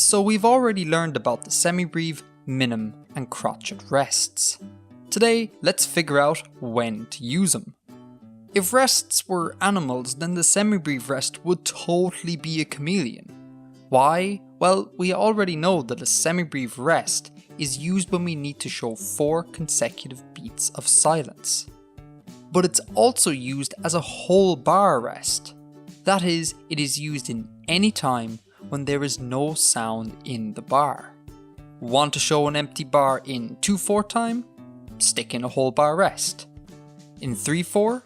So we've already learned about the semibreve, minim and crotchet rests. Today, let's figure out when to use them. If rests were animals, then the semibreve rest would totally be a chameleon. Why? Well, we already know that a semibreve rest is used when we need to show 4 consecutive beats of silence. But it's also used as a whole bar rest. That is, it is used in any time when there is no sound in the bar. Want to show an empty bar in 2/4 time? Stick in a whole bar rest. In 3/4,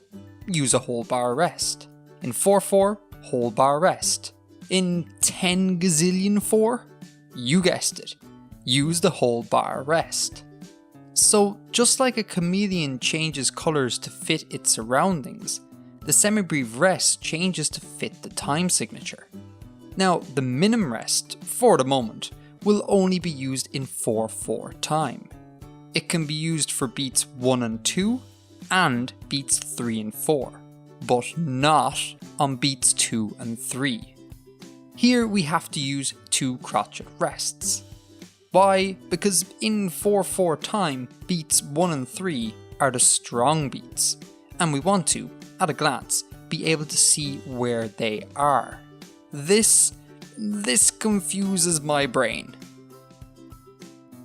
use a whole bar rest. In 4/4, whole bar rest. In 10 gazillion 4, you guessed it, use the whole bar rest. So just like a chameleon changes colours to fit its surroundings, the semibreve rest changes to fit the time signature. Now the minim rest, for the moment, will only be used in 4/4 time. It can be used for beats 1 and 2 and beats 3 and 4, but not on beats 2 and 3. Here we have to use 2 crotchet rests. Why? Because in 4/4 time, beats 1 and 3 are the strong beats, and we want to, at a glance, be able to see where they are. This confuses my brain.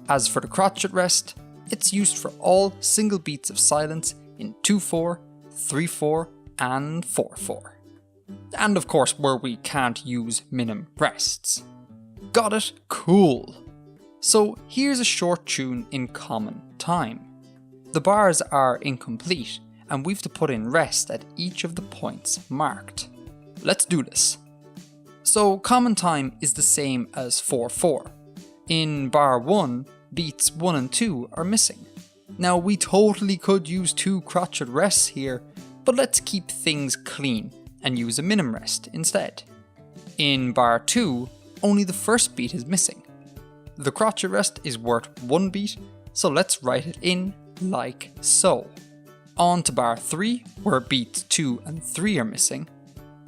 As for the crotchet rest, it's used for all single beats of silence in 2/4, 3/4 and 4/4. And of course where we can't use minim rests. Got it? Cool! So here's a short tune in common time. The bars are incomplete and we've to put in rest at each of the points marked. Let's do this. So common time is the same as 4/4. In bar 1, beats 1 and 2 are missing. Now we totally could use 2 crotchet rests here, but let's keep things clean and use a minim rest instead. In bar 2, only the first beat is missing. The crotchet rest is worth 1 beat, so let's write it in like so. On to bar 3, where beats 2 and 3 are missing.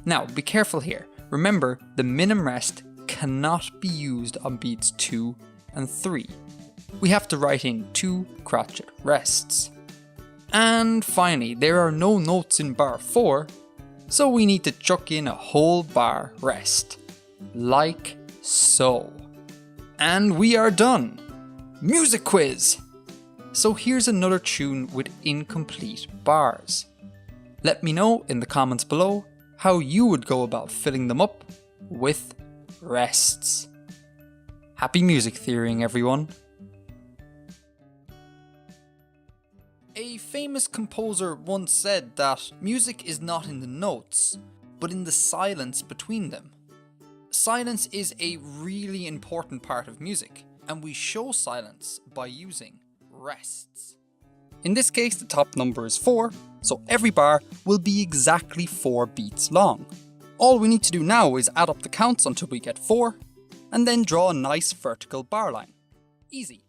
Now be careful here, remember the minim rest cannot be used on beats 2 and 3. We have to write in 2 crotchet rests. And finally, there are no notes in bar 4, so we need to chuck in a whole bar rest. Like so. And we are done! Music quiz! So here's another tune with incomplete bars. Let me know in the comments below how you would go about filling them up with rests. Happy music theorying, everyone! A famous composer once said that music is not in the notes, but in the silence between them. Silence is a really important part of music, and we show silence by using rests. In this case, the top number is 4, so every bar will be exactly 4 beats long. All we need to do now is add up the counts until we get 4, and then draw a nice vertical bar line. Easy.